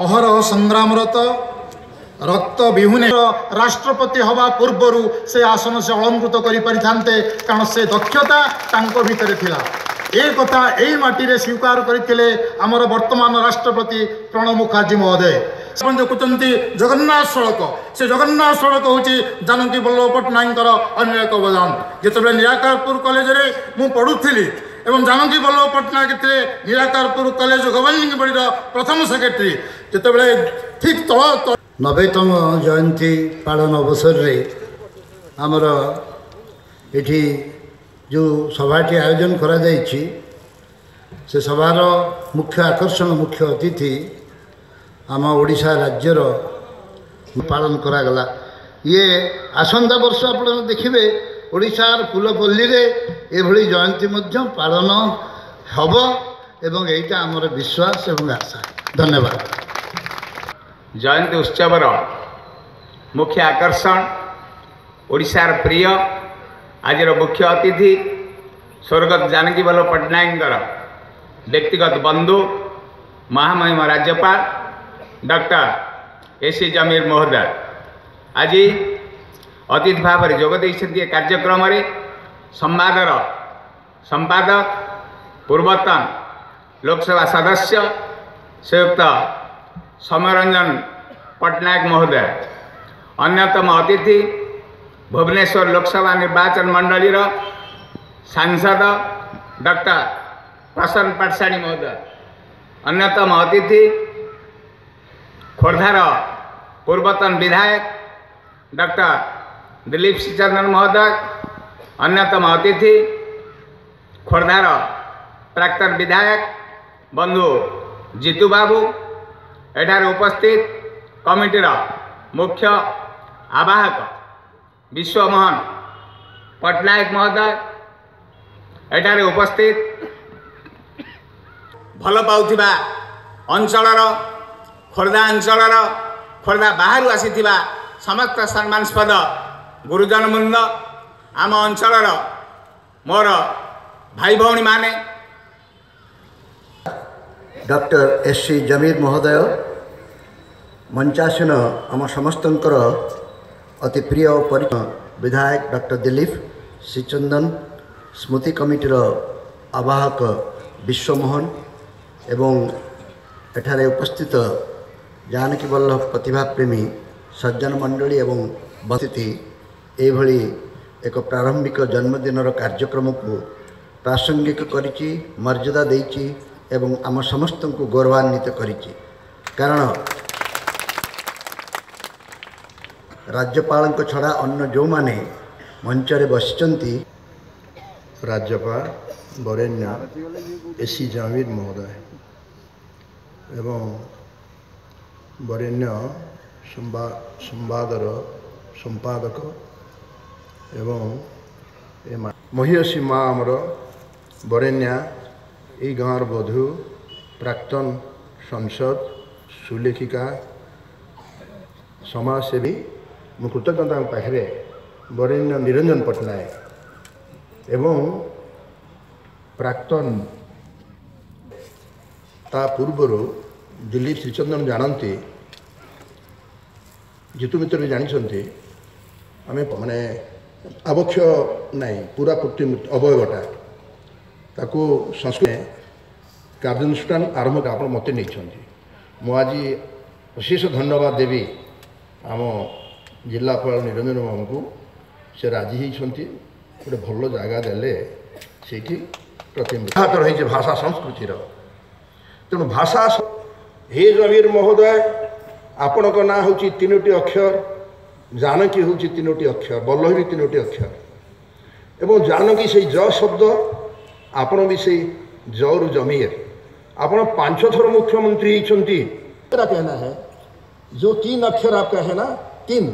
अहरह संग्रामरत रक्त विहुने राष्ट्रपति हवा पूर्वर से आसन से अलंकृत कर पारिथान्ते कारण से दक्षता तांको भितर थिला। ए कथा एई माटी रे स्वीकार करथिले हमर वर्तमान राष्ट्रपति प्रणब मुखर्जी महोदय। आपण देखुचंती जगन्नाथ सड़क से जगन्नाथ सड़क होची जानकी वल्लभ पट्टनायक अन्य एक अवदान। जेतबे निराकारपुर कॉलेज रे मु पढुथिली एवं जानकी वल्लभ पट्टनायक थे निराकारपुर कॉलेज गवर्निंग बॉडी प्रथम सेक्रेटरी। जेतबे ठीक तल 90तम जयंती पालन अवसर रे आमर एठी जो सभाटी आयोजन करा जायछि से सभार मुख्य आकर्षण मुख्य अतिथि आम ओडिशा राज्यर पालन करागला। ये आसंता वर्ष आप देखिए ओडिशार फुलपल्ली रे एभली जयंती मध्य पालन हब एवं एटा आमर विश्वास एवं आशा। धन्यवाद। जयंती उत्सवर मुख्य आकर्षण ओडिशार प्रिय आज मुख्य अतिथि स्वर्गत जानकी वल्लभ पट्टनायक व्यक्तिगत बंधु महामहिम राज्यपाल डॉक्टर एसी जमीर महोदय आज अतिथि भाव में जोग देइछन्ती कार्यक्रम संवादर संपादक पूर्वतन लोकसभा सदस्य श्रीयुक्त समरंजन पट्टनायक महोदय अन्यतम अतिथि भुवनेश्वर लोकसभा निर्वाचन मंडलीर सांसद डॉक्टर प्रसन्न पाटशाणी महोदय अन्यतम अतिथि खोर्धार पूर्वतन विधायक डॉक्टर दिलीप श्रीचंदन महोदय अन्यतम अतिथि खोर्धार प्राक्तन विधायक बंधु जीतू बाबू एठार उपस्थित कमिटीर मुख्य आवाहक विश्वमोहन पट्टनायक महोदय एठार उपस्थित भल पाउथिबा अंचलर खोर्धा अंचलर खोर्धा बाहर आसीथिबा समस्त सम्मानस्पद गुरुजन वृंद आम अंचलर मोर भाई भौणी माने डॉक्टर एससी जमीर महोदय मंचासीन आम समस्तंकर अति प्रिय परिचय विधायक डॉक्टर दिलीप श्रीचंदन स्मृति कमिटीर आवाहक विश्वमोहन एवं एठारे उपस्थित जानकी वल्लभ प्रतिभा प्रेमी सज्जन मंडली एवं बस्ती एभली एक प्रारंभिक जन्मदिनर कार्यक्रम को प्रासंगिक करिछि मर्यादा देइछि एवं आम समस्त को गौरवान्वित करिछि। कारण राज्यपाल छड़ा अन्य जो माने मंचरे बसिचंती राज्यपाल वरेण्य एसी जमीर महोदय एवं वरेण्य संवादर संपादक एवं महिषी माँ आमर वरेण्या ये गाँव बधू प्राक्तन संसद सुलेखिका समाजसेवी मु कृतज्ञता पाखे वरेण्य निरंजन पट्टनायक एवं प्राक्तन ता पूर्वर दिलीप श्रीचंदन जानती जीतू मित्र भी जानते आम माने आवक्ष नहीं पूरा कृत्रिम अवयवटा ताकू संस्कृत कार्यानुष्ठान आरंभ आप मत नहीं मुझे विशेष धन्यवाद देवी आम जिलापाल निरंजन बाबू को से राजी होती गोटे भल जगह देले से प्रतिनिधित्व रही भाषा संस्कृतिर तेणु भाषा हे जमीर महोदय आपण ना हूँ तीनोटी अक्षर जानकी हूँ तीनोटी अक्षर वल्लभ भी तीनोटी अक्षर एवं जानकी से ज शब्द आपण भी से जरु जमीर आपण 5 थर मुख्यमंत्री होती कहना है जो 3 अक्षर आपका है ना 3